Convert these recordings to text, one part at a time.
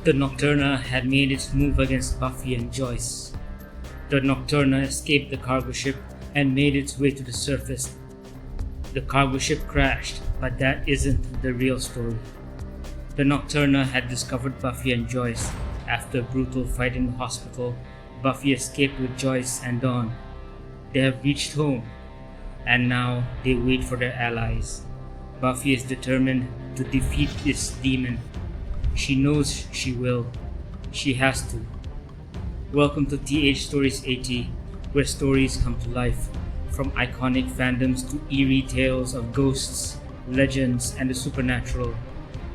The Nocturna had made its move against Buffy and Joyce. The Nocturna escaped the cargo ship and made its way to the surface. The cargo ship crashed, but that isn't the real story. The Nocturna had discovered Buffy and Joyce. After a brutal fight in the hospital, Buffy escaped with Joyce and Dawn. They have reached home, and now they wait for their allies. Buffy is determined to defeat this demon. She knows she will. She has to. Welcome to TH Stories 80, where stories come to life. From iconic fandoms to eerie tales of ghosts, legends, and the supernatural,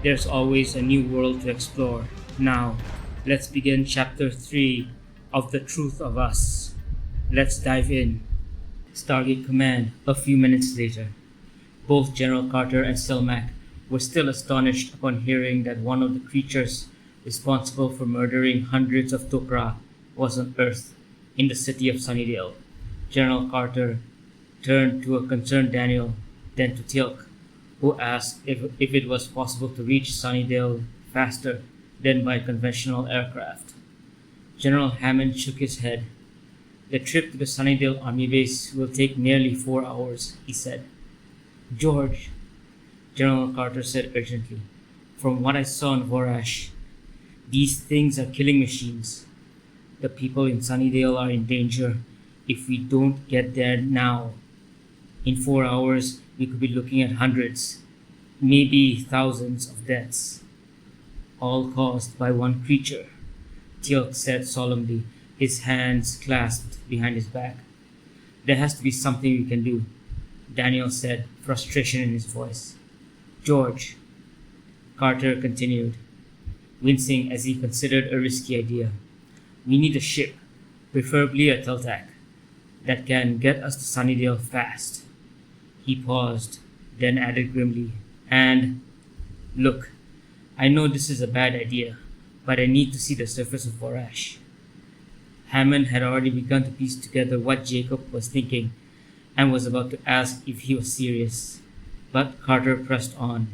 there's always a new world to explore. Now, let's begin Chapter 3 of The Truth of Us. Let's dive in. Stargate Command, a few minutes later. Both General Carter and Selmac were still astonished upon hearing that one of the creatures responsible for murdering hundreds of Tok'ra was on Earth, in the city of Sunnydale. General Carter turned to a concerned Daniel, then to Teal'c, who asked if it was possible to reach Sunnydale faster than by conventional aircraft. General Hammond shook his head. The trip to the Sunnydale Army base will take nearly 4 hours, he said. George, General Carter said urgently, from what I saw in Vorash, these things are killing machines. The people in Sunnydale are in danger if we don't get there now. In 4 hours, we could be looking at hundreds, maybe thousands of deaths, all caused by one creature, Teal'c said solemnly, his hands clasped behind his back. There has to be something we can do, Daniel said, frustration in his voice. George, Carter continued, wincing as he considered a risky idea. We need a ship, preferably a Teltac, that can get us to Sunnydale fast. He paused, then added grimly, and, look, I know this is a bad idea, but I need to see the surface of Vorash. Hammond had already begun to piece together what Jacob was thinking and was about to ask if he was serious. But Carter pressed on.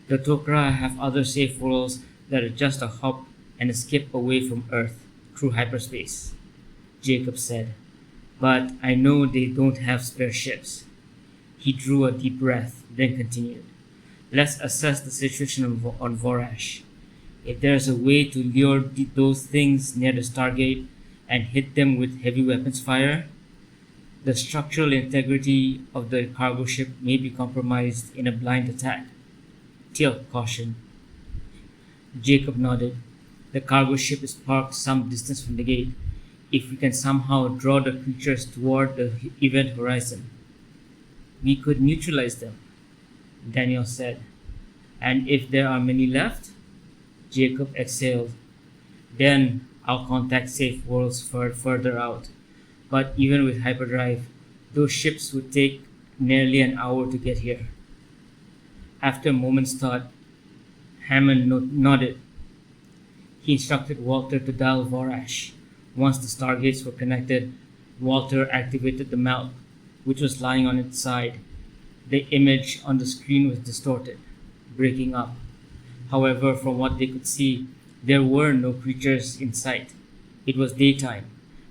The Tok'ra have other safe worlds that are just a hop and a skip away from Earth through hyperspace, Jacob said. But I know they don't have spare ships. He drew a deep breath, then continued. Let's assess the situation on Vorash. If there's a way to lure those things near the Stargate and hit them with heavy weapons fire, the structural integrity of the cargo ship may be compromised in a blind attack, Teal'c cautioned. Jacob nodded. The cargo ship is parked some distance from the gate. If we can somehow draw the creatures toward the event horizon, we could neutralize them, Daniel said. And if there are many left? Jacob exhaled. Then I'll contact safe worlds further out. But even with hyperdrive, those ships would take nearly an hour to get here. After a moment's thought, Hammond nodded. He instructed Walter to dial Vorash. Once the stargates were connected, Walter activated the map, which was lying on its side. The image on the screen was distorted, breaking up. However, from what they could see, there were no creatures in sight. It was daytime,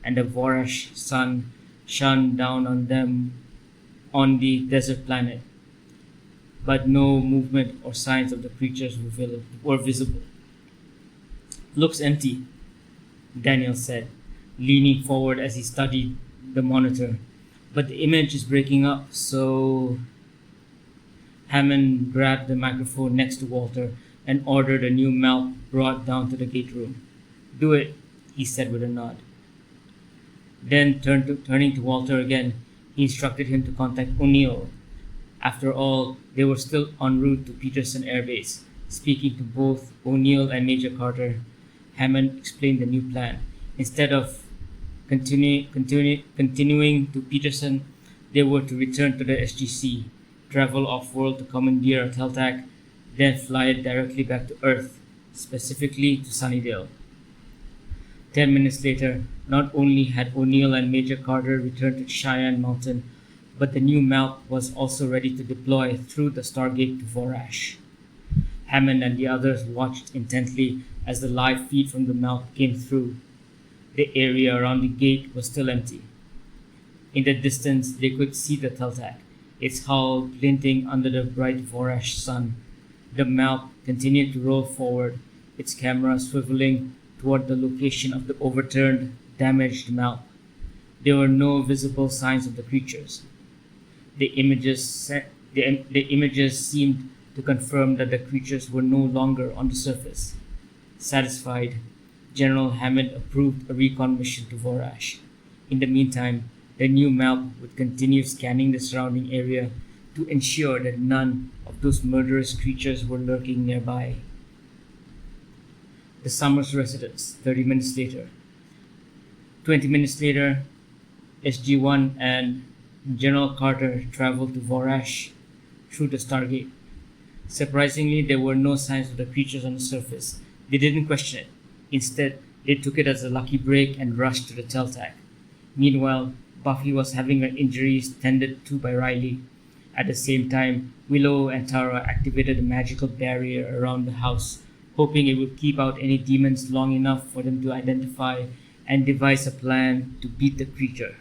and the Vorash sun shone down on them on the desert planet. But no movement or signs of the creatures were visible. Looks empty, Daniel said, leaning forward as he studied the monitor. But the image is breaking up, so... Hammond grabbed the microphone next to Walter and ordered a new map brought down to the gate room. Do it, he said with a nod. Then turning to Walter again, he instructed him to contact O'Neill. After all, they were still en route to Peterson Air Base. Speaking to both O'Neill and Major Carter, Hammond explained the new plan. Instead of continuing to Peterson, they were to return to the SGC, travel off-world to commandeer a Teltac, then fly it directly back to Earth, specifically to Sunnydale. 10 minutes later, not only had O'Neill and Major Carter returned to Cheyenne Mountain, but the new map was also ready to deploy through the Stargate to Vorash. Hammond and the others watched intently as the live feed from the mouth came through. The area around the gate was still empty. In the distance, they could see the Teltac, its hull glinting under the bright Vorash sun. The mouth continued to roll forward, its camera swiveling toward the location of the overturned, damaged mouth. There were no visible signs of the creatures. The images seemed to confirm that the creatures were no longer on the surface. Satisfied, General Hammond approved a recon mission to Vorash. In the meantime, the new map would continue scanning the surrounding area to ensure that none of those murderous creatures were lurking nearby. The Summers residence, 30 minutes later. 20 minutes later, SG-1 and General Carter traveled to Vorash through the Stargate. Surprisingly, there were no signs of the creatures on the surface. They didn't question it. Instead, they took it as a lucky break and rushed to the Teltac. Meanwhile, Buffy was having her injuries tended to by Riley. At the same time, Willow and Tara activated a magical barrier around the house, hoping it would keep out any demons long enough for them to identify and devise a plan to beat the creature.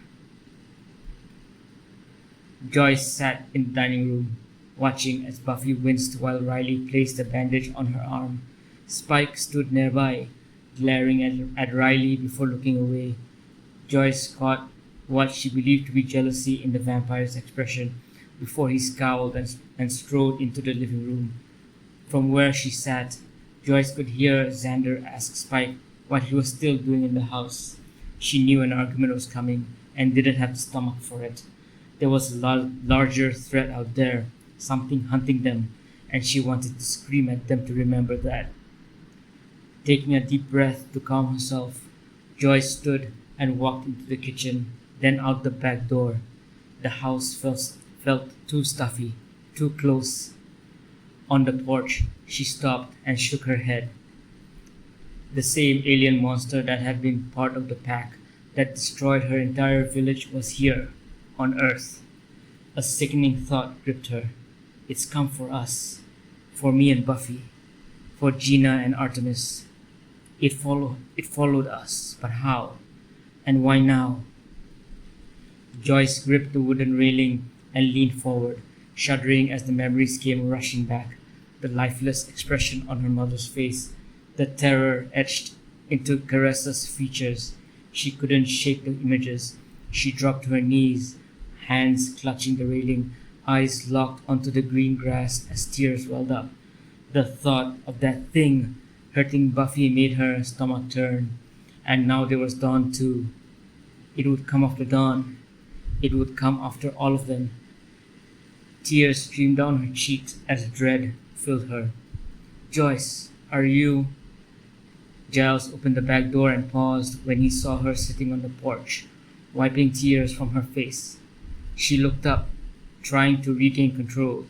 Joyce sat in the dining room, watching as Buffy winced while Riley placed a bandage on her arm. Spike stood nearby, glaring at Riley before looking away. Joyce caught what she believed to be jealousy in the vampire's expression before he scowled and strode into the living room. From where she sat, Joyce could hear Xander ask Spike what he was still doing in the house. She knew an argument was coming and didn't have the stomach for it. There was a larger threat out there, something hunting them, and she wanted to scream at them to remember that. Taking a deep breath to calm herself, Joyce stood and walked into the kitchen, then out the back door. The house felt too stuffy, too close. On the porch, she stopped and shook her head. The same alien monster that had been part of the pack that destroyed her entire village was here, on Earth. A sickening thought gripped her. It's come for us, for me and Buffy, for Gina and Artemis. It followed us, but how? And why now? Joyce gripped the wooden railing and leaned forward, shuddering as the memories came rushing back. The lifeless expression on her mother's face, the terror etched into Caresa's features. She couldn't shake the images. She dropped to her knees, hands clutching the railing, eyes locked onto the green grass as tears welled up. The thought of that thing hurting Buffy made her stomach turn. And now there was Dawn too. It would come after Dawn. It would come after all of them. Tears streamed down her cheeks as dread filled her. Joyce, are you... Giles opened the back door and paused when he saw her sitting on the porch, wiping tears from her face. She looked up, trying to regain control.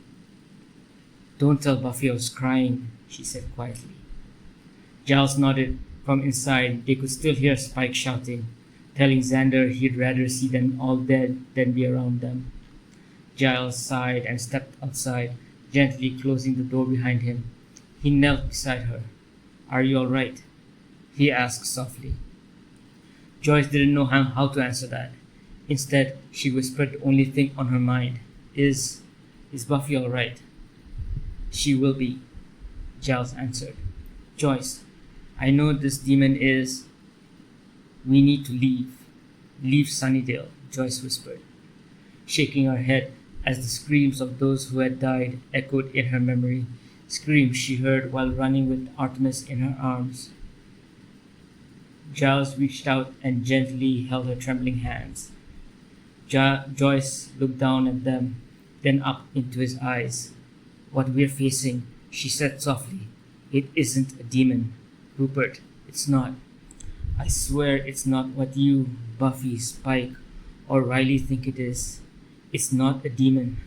Don't tell Buffy I was crying, she said quietly. Giles nodded. From inside, they could still hear Spike shouting, telling Xander he'd rather see them all dead than be around them. Giles sighed and stepped outside, gently closing the door behind him. He knelt beside her. Are you all right? He asked softly. Joyce didn't know how to answer that. Instead, she whispered the only thing on her mind. Is Buffy all right? She will be, Giles answered. Joyce, I know this demon is... We need to leave. Leave Sunnydale, Joyce whispered, shaking her head as the screams of those who had died echoed in her memory, screams she heard while running with Artemis in her arms. Giles reached out and gently held her trembling hands. Joyce looked down at them, then up into his eyes. What we're facing, she said softly. It isn't a demon. Rupert, it's not. I swear it's not what you, Buffy, Spike, or Riley think it is. It's not a demon.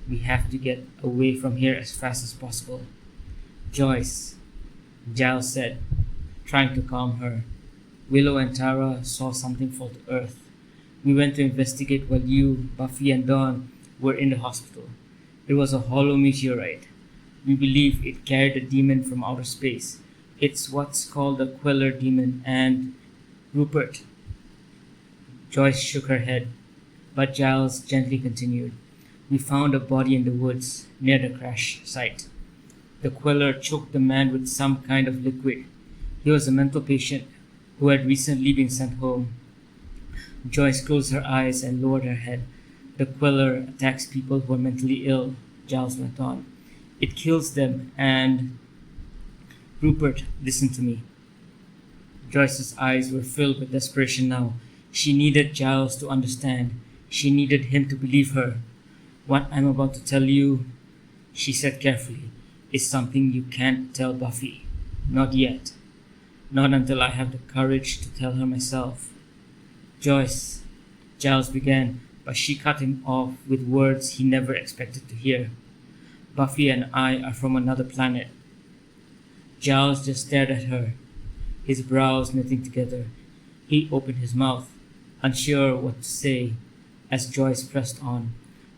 We have to get away from here as fast as possible. Joyce, Giles said, trying to calm her. Willow and Tara saw something fall to earth. We went to investigate while you, Buffy, and Dawn were in the hospital. It was a hollow meteorite. We believe it carried a demon from outer space. It's what's called a Queller demon, and Rupert. Joyce shook her head, but Giles gently continued. We found a body in the woods near the crash site. The Queller choked the man with some kind of liquid. He was a mental patient who had recently been sent home. Joyce closed her eyes and lowered her head. The Queller attacks people who are mentally ill, Giles went on. It kills them, and Rupert, listen to me. Joyce's eyes were filled with desperation now. She needed Giles to understand. She needed him to believe her. What I'm about to tell you, she said carefully, is something you can't tell Buffy. Not yet. Not until I have the courage to tell her myself. Joyce, Giles began, but she cut him off with words he never expected to hear. Buffy and I are from another planet. Giles just stared at her, his brows knitting together. He opened his mouth, unsure what to say, as Joyce pressed on.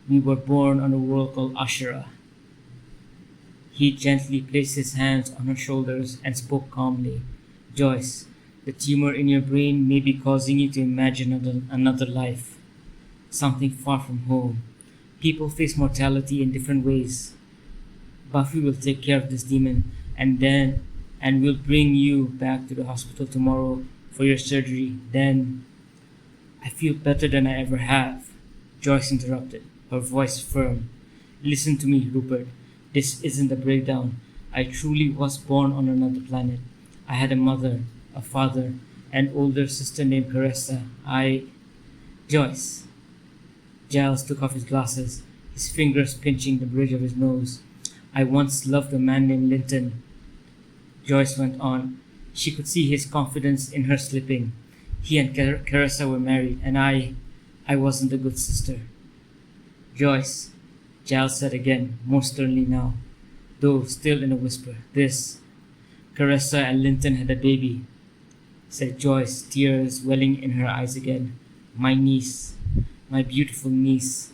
We were born on a world called Ashura. He gently placed his hands on her shoulders and spoke calmly. Joyce, the tumor in your brain may be causing you to imagine another life, something far from home. People face mortality in different ways. Buffy will take care of this demon, and we'll bring you back to the hospital tomorrow for your surgery. Then, I feel better than I ever have. Joyce interrupted, her voice firm. Listen to me, Rupert. This isn't a breakdown. I truly was born on another planet. I had a mother, a father, an older sister named Caressa. Joyce. Giles took off his glasses, his fingers pinching the bridge of his nose. I once loved a man named Linton. Joyce went on. She could see his confidence in her slipping. He and Caressa were married, and I wasn't a good sister. Joyce, Giles said again, more sternly now, though still in a whisper. Caressa and Linton had a baby, said Joyce, tears welling in her eyes again. My niece, my beautiful niece.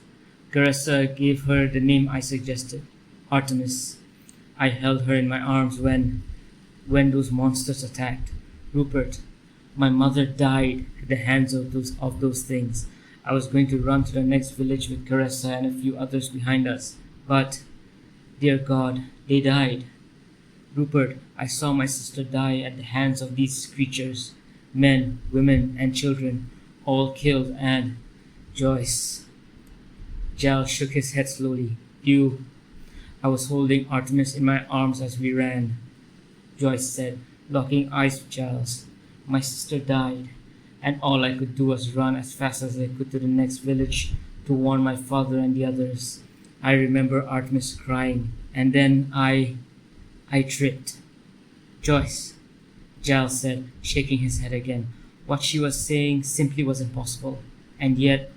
Caressa gave her the name I suggested, Artemis. I held her in my arms when those monsters attacked. Rupert, my mother died at the hands of those things. I was going to run to the next village with Caressa and a few others behind us. But, dear God, they died. Rupert, I saw my sister die at the hands of these creatures. Men, women, and children, all killed, and Joyce. Giles shook his head slowly. I was holding Artemis in my arms as we ran, Joyce said, locking eyes with Giles. My sister died, and all I could do was run as fast as I could to the next village to warn my father and the others. I remember Artemis crying, and then I tripped. Joyce, Giles said, shaking his head again. What she was saying simply was impossible, and yet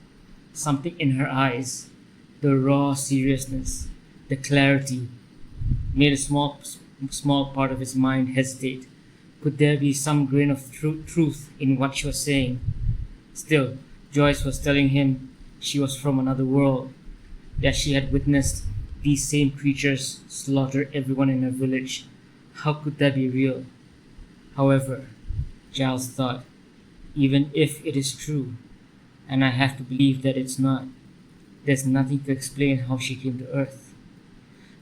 something in her eyes, the raw seriousness, the clarity, made a small part of his mind hesitate. Could there be some grain of truth in what she was saying? Still, Joyce was telling him she was from another world, that she had witnessed these same creatures slaughter everyone in her village. How could that be real? However, Giles thought, even if it is true, and I have to believe that it's not, there's nothing to explain how she came to Earth.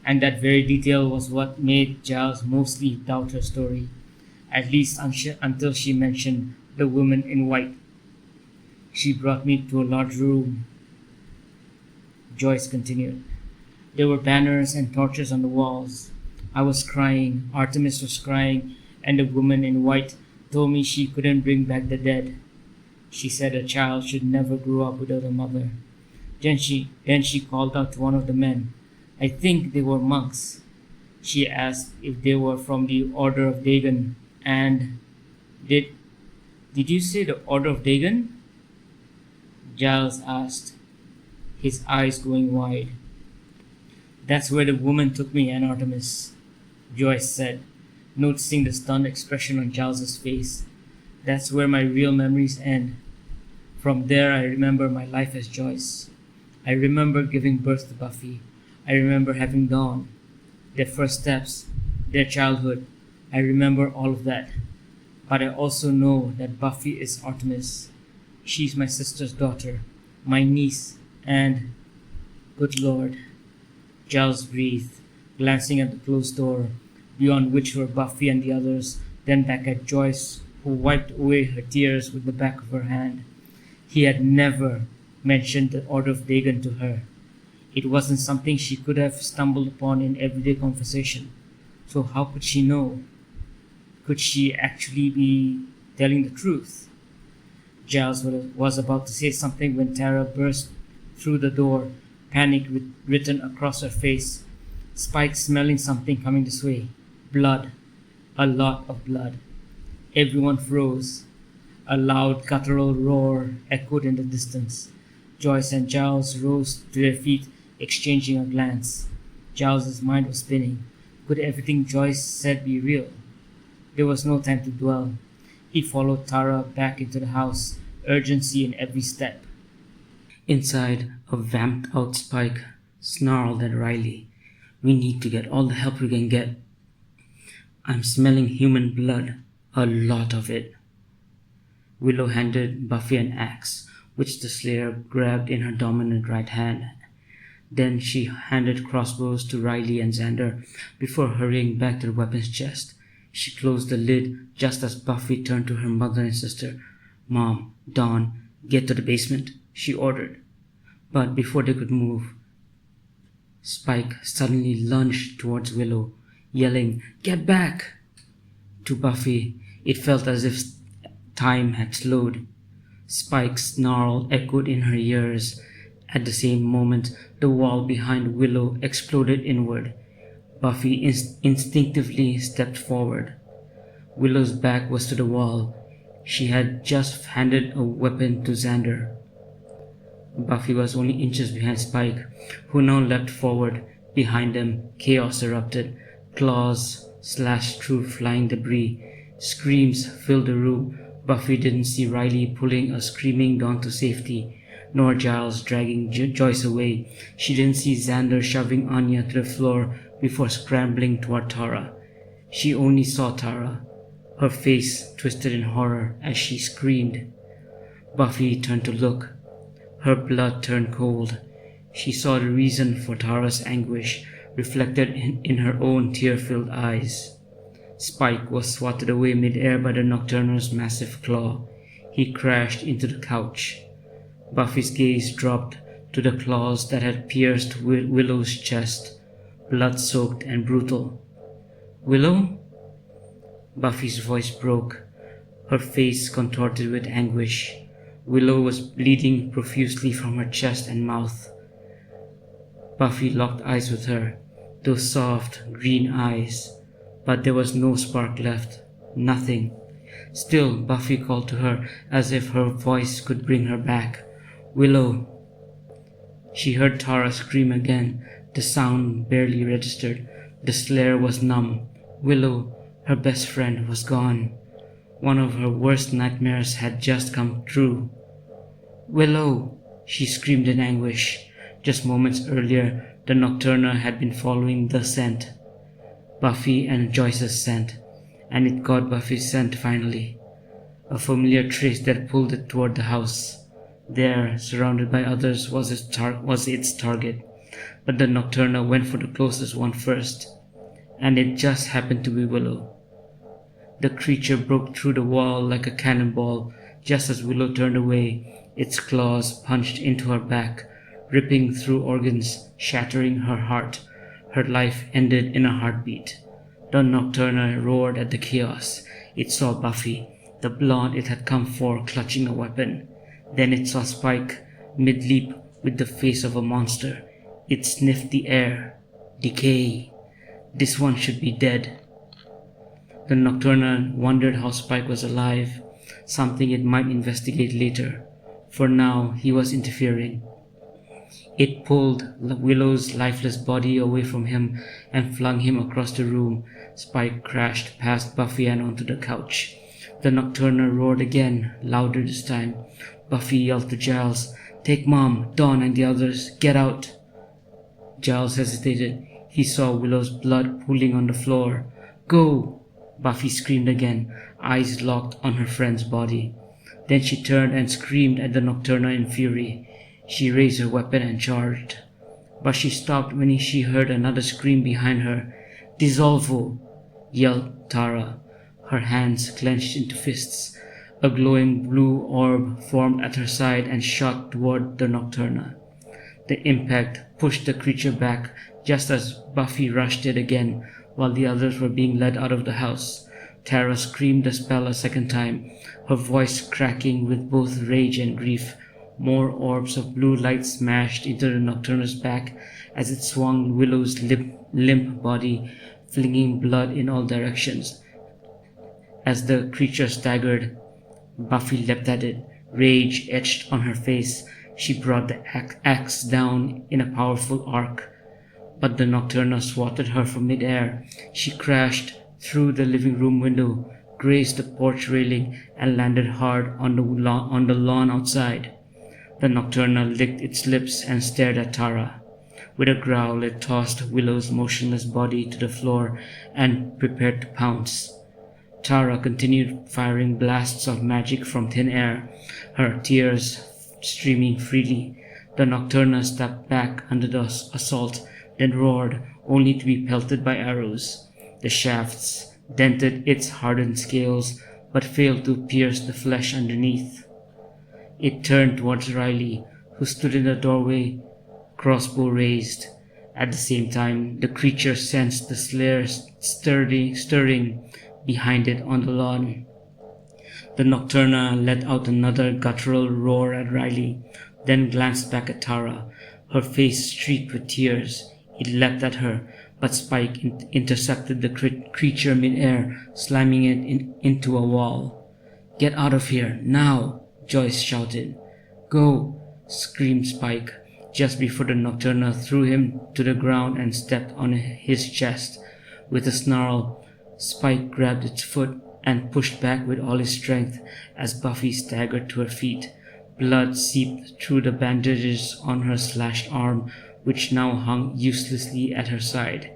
And that very detail was what made Giles mostly doubt her story, at least until she mentioned the woman in white. She brought me to a large room. Joyce continued. There were banners and torches on the walls. I was crying, Artemis was crying, and the woman in white told me she couldn't bring back the dead. She said a child should never grow up without a mother. Then she called out to one of the men. I think they were monks. She asked if they were from the Order of Dagon, and did you say the Order of Dagon? Giles asked, his eyes going wide. That's where the woman took me and Artemis, Joyce said, noticing the stunned expression on Giles's face. That's where my real memories end. From there I remember my life as Joyce. I remember giving birth to Buffy. I remember having Dawn. their first steps, their childhood. I remember all of that. But I also know that Buffy is Artemis. She's my sister's daughter, my niece, and, good Lord, Giles breathed, glancing at the closed door, beyond which were Buffy and the others, then back at Joyce, who wiped away her tears with the back of her hand. He had never mentioned the Order of Dagon to her. It wasn't something she could have stumbled upon in everyday conversation. So how could she know? Could she actually be telling the truth? Giles was about to say something when Tara burst through the door, panic written across her face. Spike smelling something coming this way. Blood. A lot of blood. Everyone froze. A loud guttural roar echoed in the distance. Joyce and Giles rose to their feet, exchanging a glance. Giles's mind was spinning. Could everything Joyce said be real? There was no time to dwell. He followed Tara back into the house, urgency in every step. Inside, a vamped-out Spike snarled at Riley. "We need to get all the help we can get. I'm smelling human blood, a lot of it." Willow handed Buffy an axe, which the Slayer grabbed in her dominant right hand. Then she handed crossbows to Riley and Xander before hurrying back to the weapons chest. She closed the lid just as Buffy turned to her mother and sister. "Mom, Dawn, get to the basement," she ordered. But before they could move, Spike suddenly lunged towards Willow, yelling, "Get back!" To Buffy, it felt as if time had slowed. Spike's snarl echoed in her ears. At the same moment, the wall behind Willow exploded inward. Buffy instinctively stepped forward. Willow's back was to the wall. She had just handed a weapon to Xander. Buffy was only inches behind Spike, who now leapt forward. Behind them, chaos erupted. Claws slashed through flying debris. Screams filled the room. Buffy didn't see Riley pulling a screaming Dawn to safety, nor Giles dragging Joyce away. She didn't see Xander shoving Anya to the floor before scrambling toward Tara. She only saw Tara, her face twisted in horror as she screamed. Buffy turned to look. Her blood turned cold. She saw the reason for Tara's anguish reflected in her own tear-filled eyes. Spike was swatted away mid-air by the Nocturna's massive claw. He crashed into the couch. Buffy's gaze dropped to the claws that had pierced Willow's chest, blood-soaked and brutal. "Willow?" Buffy's voice broke, her face contorted with anguish. Willow was bleeding profusely from her chest and mouth. Buffy locked eyes with her, those soft, green eyes, but there was no spark left, nothing. Still, Buffy called to her as if her voice could bring her back. "Willow!" She heard Tara scream again, the sound barely registered. The Slayer was numb. Willow, her best friend, was gone. One of her worst nightmares had just come true. "Willow!" she screamed in anguish. Just moments earlier, the Nocturna had been following the scent. Buffy and Joyce's scent, and it got Buffy's scent finally. A familiar trace that pulled it toward the house. There, surrounded by others, was its target, but the Nocturna went for the closest one first, and it just happened to be Willow. The creature broke through the wall like a cannonball just as Willow turned away. Its claws punched into her back, ripping through organs, shattering her heart. Her life ended in a heartbeat. The Nocturna roared at the chaos. It saw Buffy, the blonde it had come for, clutching a weapon. Then it saw Spike, mid-leap, with the face of a monster. It sniffed the air. Decay. This one should be dead. The Nocturna wondered how Spike was alive, something it might investigate later. For now, he was interfering. It pulled Willow's lifeless body away from him and flung him across the room. Spike crashed past Buffy and onto the couch. The Nocturna roared again, louder this time. Buffy yelled to Giles, "Take Mom, Dawn, and the others. Get out." Giles hesitated. he saw Willow's blood pooling on the floor. "Go!" Buffy screamed again, eyes locked on her friend's body. Then she turned and screamed at the Nocturna in fury. She raised her weapon and charged. But she stopped when she heard another scream behind her. "Dissolvo!" yelled Tara, her hands clenched into fists. A glowing blue orb formed at her side and shot toward the Nocturna. The impact pushed the creature back just as Buffy rushed it again while the others were being led out of the house. Tara screamed the spell a second time, her voice cracking with both rage and grief. More orbs of blue light smashed into the Nocturna's back as it swung Willow's limp body, flinging blood in all directions. As the creature staggered, Buffy leapt at it, rage etched on her face. She brought the axe down in a powerful arc, but the Nocturna swatted her from midair. She crashed through the living room window, grazed the porch railing, and landed hard on the lawn outside. The Nocturna licked its lips and stared at Tara. With a growl, it tossed Willow's motionless body to the floor and prepared to pounce. Tara continued firing blasts of magic from thin air, her tears streaming freely. The Nocturna stepped back under the assault, then roared, only to be pelted by arrows. The shafts dented its hardened scales, but failed to pierce the flesh underneath. It turned towards Riley, who stood in the doorway, crossbow raised. At the same time, the creature sensed the Slayer stirring behind it on the lawn. The Nocturna let out another guttural roar at Riley, then glanced back at Tara, her face streaked with tears. It leapt at her, but Spike intercepted the creature mid-air, slamming it into a wall. "Get out of here, now!" Joyce shouted. "Go!" screamed Spike, just before the Nocturna threw him to the ground and stepped on his chest. With a snarl, Spike grabbed its foot and pushed back with all his strength as Buffy staggered to her feet. Blood seeped through the bandages on her slashed arm, which now hung uselessly at her side.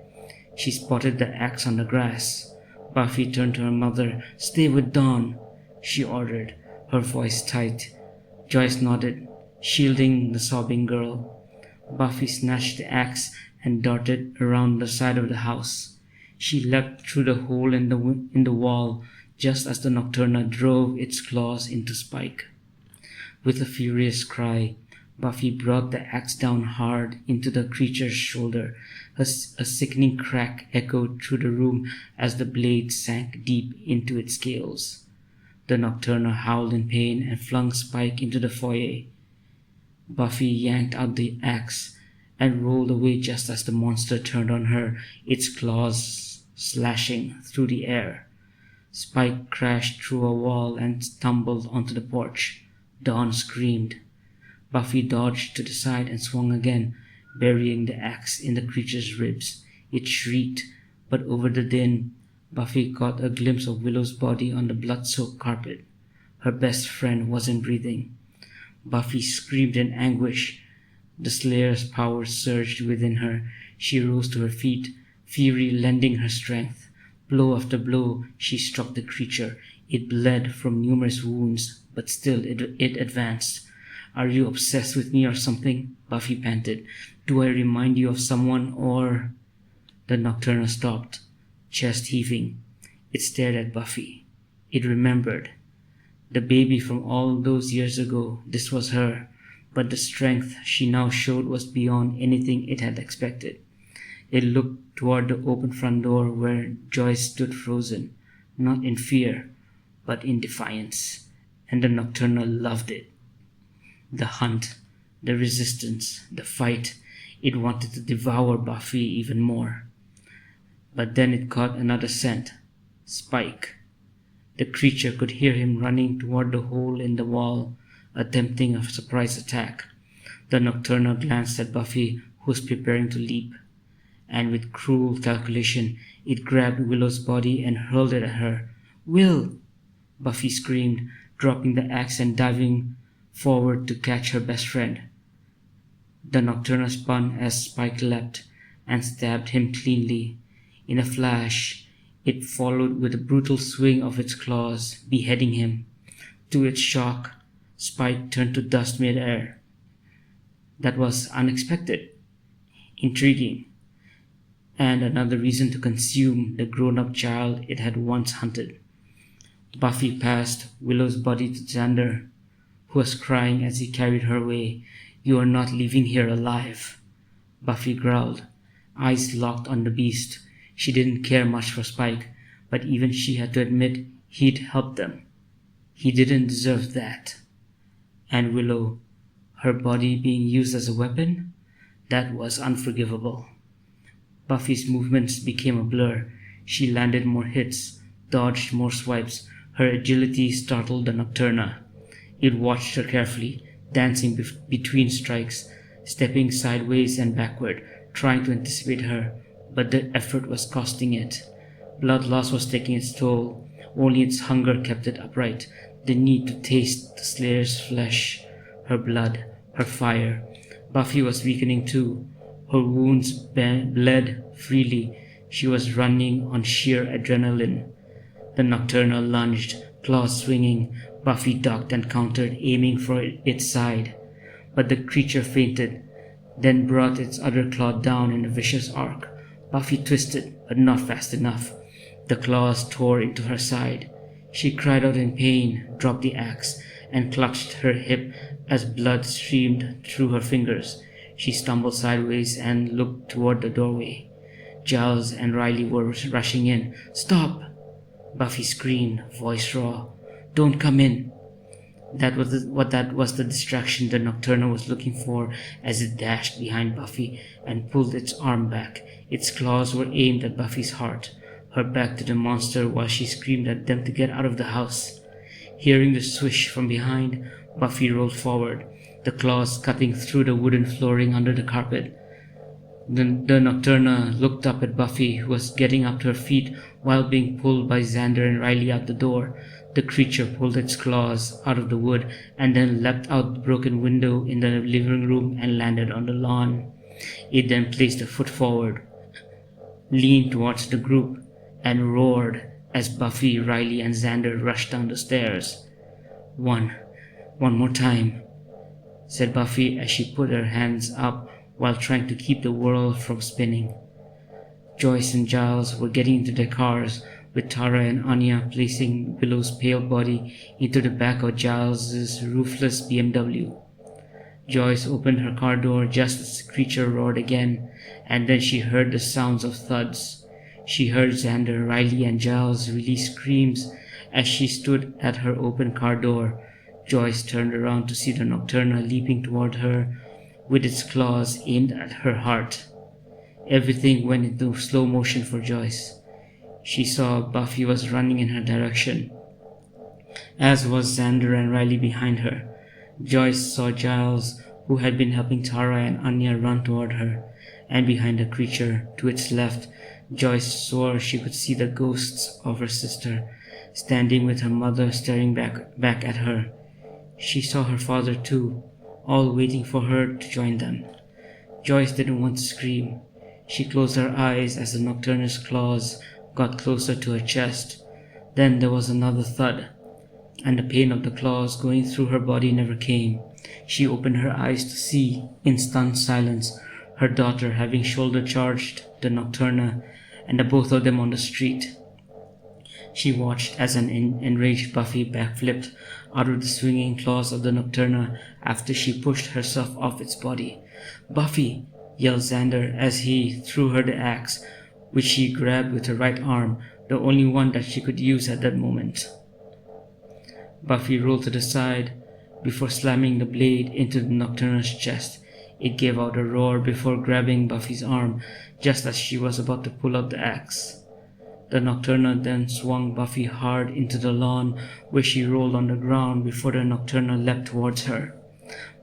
She spotted the axe on the grass. Buffy turned to her mother. "Stay with Dawn," she ordered, her voice tight. Joyce nodded, shielding the sobbing girl. Buffy snatched the axe and darted around the side of the house. She leapt through the hole in the wall just as the Nocturna drove its claws into Spike. With a furious cry, Buffy brought the axe down hard into the creature's shoulder. A sickening crack echoed through the room as the blade sank deep into its scales. The Nocturna howled in pain and flung Spike into the foyer. Buffy yanked out the axe and rolled away just as the monster turned on her, its claws slashing through the air. Spike crashed through a wall and tumbled onto the porch. Dawn screamed. Buffy dodged to the side and swung again, burying the axe in the creature's ribs. It shrieked, but over the din, Buffy caught a glimpse of Willow's body on the blood-soaked carpet. Her best friend wasn't breathing. Buffy screamed in anguish. The Slayer's power surged within her. She rose to her feet, fury lending her strength. Blow after blow, she struck the creature. It bled from numerous wounds, but still it advanced. "Are you obsessed with me or something?" Buffy panted. "Do I remind you of someone or—" The Nocturna stopped, chest heaving. It stared at Buffy. It remembered. The baby from all those years ago, this was her, but the strength she now showed was beyond anything it had expected. It looked toward the open front door where Joyce stood frozen, not in fear, but in defiance, and the Nocturna loved it. The hunt, the resistance, the fight, it wanted to devour Buffy even more. But then it caught another scent. Spike. The creature could hear him running toward the hole in the wall, attempting a surprise attack. The Nocturna glanced at Buffy, who was preparing to leap, and with cruel calculation, it grabbed Willow's body and hurled it at her. "Will!" Buffy screamed, dropping the axe and diving forward to catch her best friend. The Nocturna spun as Spike leapt, and stabbed him cleanly. In a flash, it followed with a brutal swing of its claws, beheading him. To its shock, Spike turned to dust mid-air. That was unexpected, intriguing, and another reason to consume the grown-up child it had once hunted. Buffy passed Willow's body to Xander, who was crying as he carried her away. "You are not leaving here alive," Buffy growled, eyes locked on the beast. She didn't care much for Spike, but even she had to admit he'd helped them. He didn't deserve that. And Willow, her body being used as a weapon? That was unforgivable. Buffy's movements became a blur. She landed more hits, dodged more swipes. Her agility startled the Nocturna. It watched her carefully, dancing between strikes, stepping sideways and backward, trying to anticipate her, but the effort was costing it. Blood loss was taking its toll. Only its hunger kept it upright, the need to taste the Slayer's flesh, her blood, her fire. Buffy was weakening too. Her wounds bled freely. She was running on sheer adrenaline. The Nocturna lunged, claws swinging. Buffy ducked and countered, aiming for its side. But the creature feinted, then brought its other claw down in a vicious arc. Buffy twisted, but not fast enough. The claws tore into her side. She cried out in pain, dropped the axe, and clutched her hip as blood streamed through her fingers. She stumbled sideways and looked toward the doorway. Giles and Riley were rushing in. "Stop!" Buffy screamed, voice raw. "Don't come in!" That was the distraction the Nocturna was looking for as it dashed behind Buffy and pulled its arm back. Its claws were aimed at Buffy's heart, her back to the monster while she screamed at them to get out of the house. Hearing the swish from behind, Buffy rolled forward, the claws cutting through the wooden flooring under the carpet. The Nocturna looked up at Buffy, who was getting up to her feet while being pulled by Xander and Riley out the door. The creature pulled its claws out of the wood and then leapt out the broken window in the living room and landed on the lawn. It then placed a foot forward, leaned towards the group, and roared as Buffy, Riley, and Xander rushed down the stairs. One more time," said Buffy as she put her hands up while trying to keep the world from spinning. Joyce and Giles were getting into their cars, with Tara and Anya placing Willow's pale body into the back of Giles's roofless BMW. Joyce opened her car door just as the creature roared again, and then she heard the sounds of thuds. She heard Xander, Riley, and Giles release screams as she stood at her open car door. Joyce turned around to see the Nocturna leaping toward her with its claws aimed at her heart. Everything went into slow motion for Joyce. She saw Buffy was running in her direction, as was Xander and Riley behind her. Joyce saw Giles, who had been helping Tara and Anya, run toward her, and behind the creature, to its left, Joyce swore she could see the ghosts of her sister, standing with her mother staring back at her. She saw her father too, all waiting for her to join them. Joyce didn't want to scream. She closed her eyes as the Nocturna's claws got closer to her chest. Then there was another thud, and the pain of the claws going through her body never came. She opened her eyes to see, in stunned silence, her daughter having shoulder-charged the Nocturna, and the both of them on the street. She watched as an enraged Buffy backflipped out of the swinging claws of the Nocturna after she pushed herself off its body. "Buffy!" yelled Xander as he threw her the axe, which she grabbed with her right arm, the only one that she could use at that moment. Buffy rolled to the side before slamming the blade into the Nocturna's chest. It gave out a roar before grabbing Buffy's arm just as she was about to pull out the axe. The Nocturna then swung Buffy hard into the lawn, where she rolled on the ground before the Nocturna leapt towards her.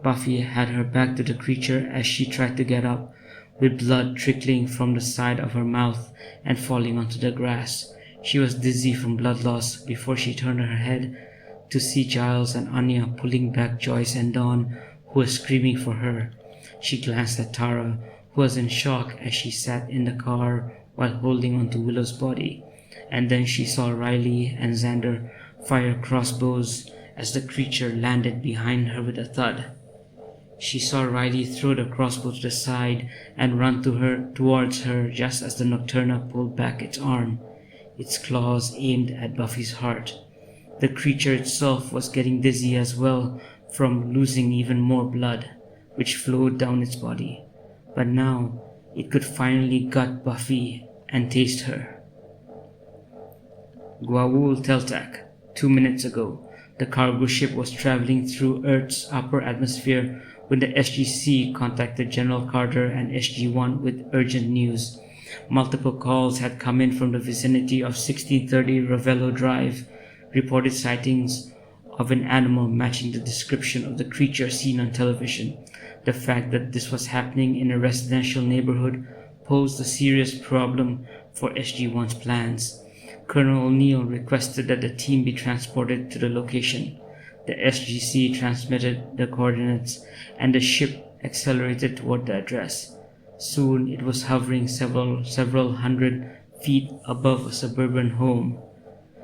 Buffy had her back to the creature as she tried to get up, with blood trickling from the side of her mouth and falling onto the grass. She was dizzy from blood loss before she turned her head to see Giles and Anya pulling back Joyce and Dawn, who was screaming for her. She glanced at Tara, was in shock as she sat in the car while holding onto Willow's body, and then she saw Riley and Xander fire crossbows as the creature landed behind her with a thud. She saw Riley throw the crossbow to the side and run towards her just as the Nocturna pulled back its arm, its claws aimed at Buffy's heart. The creature itself was getting dizzy as well from losing even more blood, which flowed down its body. But now it could finally gut Buffy and taste her. Gwawul Teltak. 2 minutes ago, the cargo ship was traveling through Earth's upper atmosphere when the SGC contacted General Carter and SG-1 with urgent news. Multiple calls had come in from the vicinity of 1630 Ravello Drive, reported sightings of an animal matching the description of the creature seen on television. The fact that this was happening in a residential neighborhood posed a serious problem for SG-1's plans. Colonel O'Neill requested that the team be transported to the location. The SGC transmitted the coordinates, and the ship accelerated toward the address. Soon it was hovering several hundred feet above a suburban home.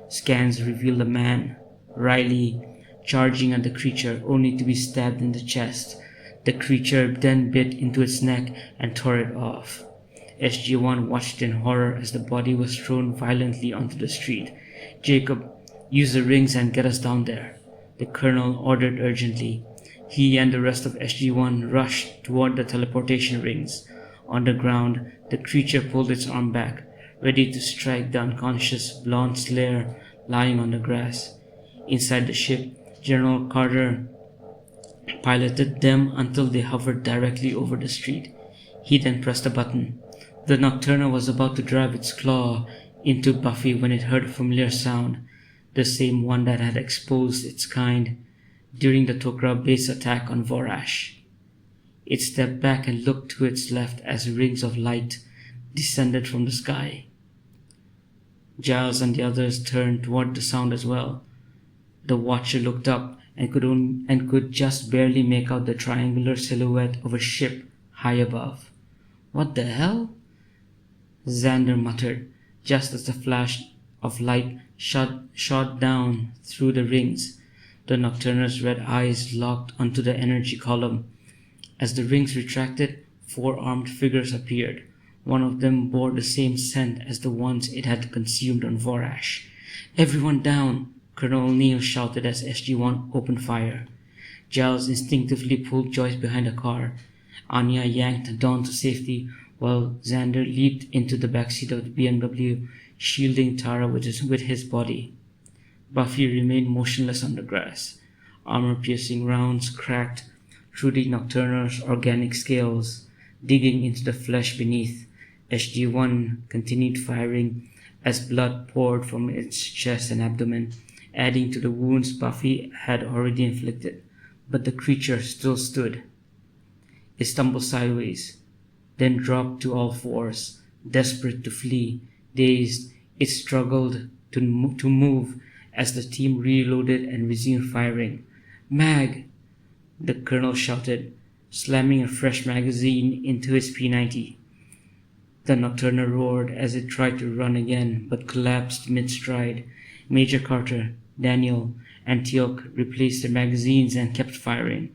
Scans revealed a man, Riley, charging at the creature only to be stabbed in the chest. The creature then bit into its neck and tore it off. SG-1 watched in horror as the body was thrown violently onto the street. "Jacob, use the rings and get us down there," the colonel ordered urgently. He and the rest of SG-1 rushed toward the teleportation rings. On the ground, the creature pulled its arm back, ready to strike the unconscious blonde slayer lying on the grass. Inside the ship, General Carter piloted them until they hovered directly over the street. He then pressed a button. The Nocturna was about to drive its claw into Buffy when it heard a familiar sound, the same one that had exposed its kind during the Tok'ra base attack on Vorash. It stepped back and looked to its left as rings of light descended from the sky. Giles and the others turned toward the sound as well. The Watcher looked up and could just barely make out the triangular silhouette of a ship high above. "What the hell?" Xander muttered, just as the flash of light shot down through the rings. The Nocturna's red eyes locked onto the energy column. As the rings retracted, 4 armed figures appeared. One of them bore the same scent as the ones it had consumed on Vorash. "Everyone down!" Colonel O'Neill shouted as SG-1 opened fire. Giles instinctively pulled Joyce behind the car. Anya yanked Dawn to safety, while Xander leaped into the backseat of the BMW, shielding Tara with his body. Buffy remained motionless on the grass. Armor-piercing rounds cracked through the Nocturna's organic scales, digging into the flesh beneath. SG-1 continued firing as blood poured from its chest and abdomen, adding to the wounds Buffy had already inflicted. But the creature still stood. It stumbled sideways, then dropped to all fours, desperate to flee. Dazed, it struggled to move as the team reloaded and resumed firing. "Mag!" the colonel shouted, slamming a fresh magazine into his P90. The Nocturna roared as it tried to run again, but collapsed mid-stride. Major Carter, Daniel, and Teal'c replaced their magazines and kept firing.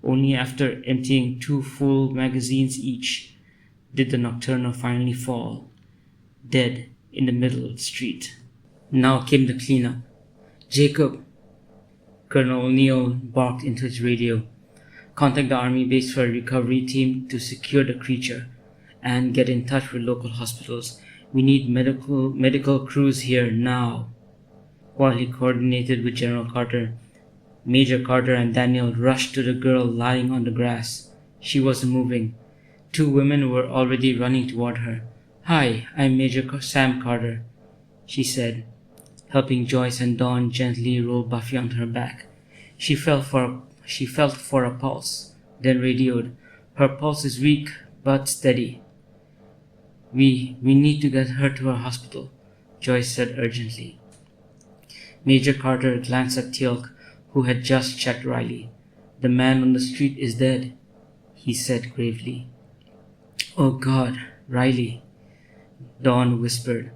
Only after emptying 2 full magazines each did the Nocturna finally fall, dead in the middle of the street. Now came the cleanup. "Jacob," Colonel O'Neill barked into his radio. "Contact the army base for a recovery team to secure the creature, and get in touch with local hospitals. We need medical crews here now." While he coordinated with General Carter, Major Carter and Daniel rushed to the girl lying on the grass. She wasn't moving. 2 women were already running toward her. "Hi, I'm Major Sam Carter," she said, helping Joyce and Dawn gently roll Buffy onto her back. She felt for a pulse, then radioed. "Her pulse is weak, but steady. We need to get her to a hospital," Joyce said urgently. Major Carter glanced at Teal'c, who had just checked Riley. "The man on the street is dead," he said gravely. Oh God, Riley, Dawn whispered,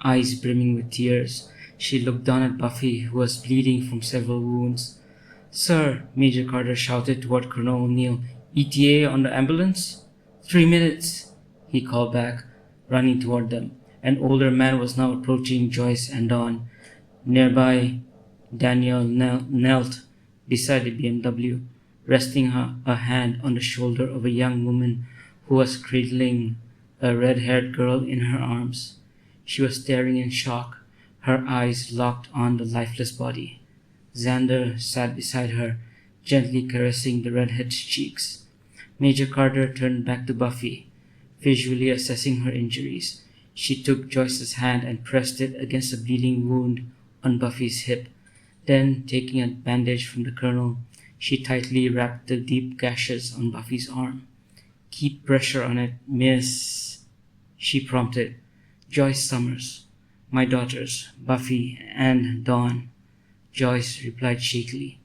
eyes brimming with tears. She looked down at Buffy, who was bleeding from several wounds. Sir, Major Carter shouted toward Colonel O'Neill, ETA on the ambulance? 3 minutes, he called back, running toward them. An older man was now approaching Joyce and Dawn. Nearby, Daniel knelt beside the BMW, resting a hand on the shoulder of a young woman who was cradling a red-haired girl in her arms. She was staring in shock, her eyes locked on the lifeless body. Xander sat beside her, gently caressing the redhead's cheeks. Major Carter turned back to Buffy, visually assessing her injuries. She took Joyce's hand and pressed it against a bleeding wound on Buffy's hip. Then, taking a bandage from the colonel, she tightly wrapped the deep gashes on Buffy's arm. Keep pressure on it, miss, she prompted. Joyce Summers, my daughters, Buffy and Dawn, Joyce replied shakily.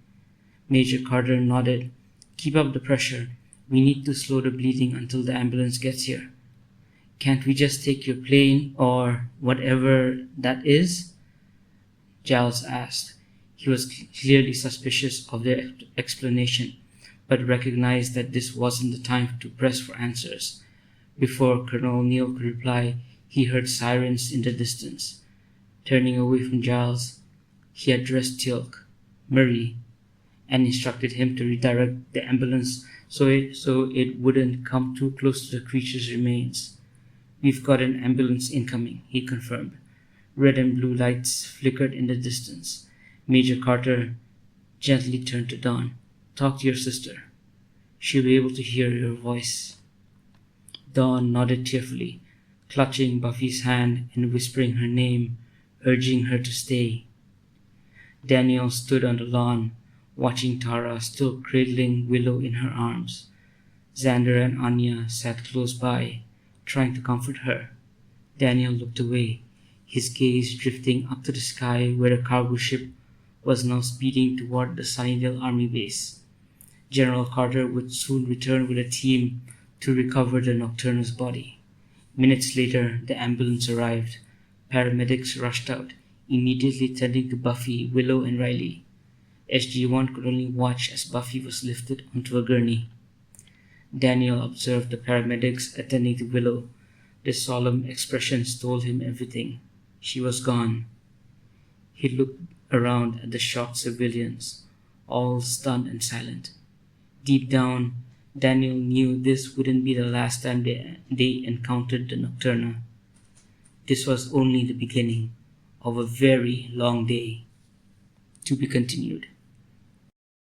Major Carter nodded. Keep up the pressure. We need to slow the bleeding until the ambulance gets here. Can't we just take your plane or whatever that is? Giles asked. He was clearly suspicious of their explanation, but recognized that this wasn't the time to press for answers. Before Colonel O'Neill could reply, he heard sirens in the distance. Turning away from Giles, he addressed Teal'c, Murray, and instructed him to redirect the ambulance so it wouldn't come too close to the creature's remains. We've got an ambulance incoming, he confirmed. Red and blue lights flickered in the distance. Major Carter gently turned to Dawn. Talk to your sister. She'll be able to hear your voice. Dawn nodded tearfully, clutching Buffy's hand and whispering her name, urging her to stay. Daniel stood on the lawn, watching Tara still cradling Willow in her arms. Xander and Anya sat close by, trying to comfort her. Daniel looked away, his gaze drifting up to the sky where a cargo ship was now speeding toward the Sunnydale Army base. General Carter would soon return with a team to recover the Nocturna's body. Minutes later, the ambulance arrived. Paramedics rushed out, immediately tending to Buffy, Willow, and Riley. SG-1 could only watch as Buffy was lifted onto a gurney. Daniel observed the paramedics attending to Willow. Their solemn expressions told him everything. She was gone. He looked around at the shocked civilians, all stunned and silent. Deep down, Daniel knew this wouldn't be the last time they encountered the Nocturna. This was only the beginning of a very long day. To be continued.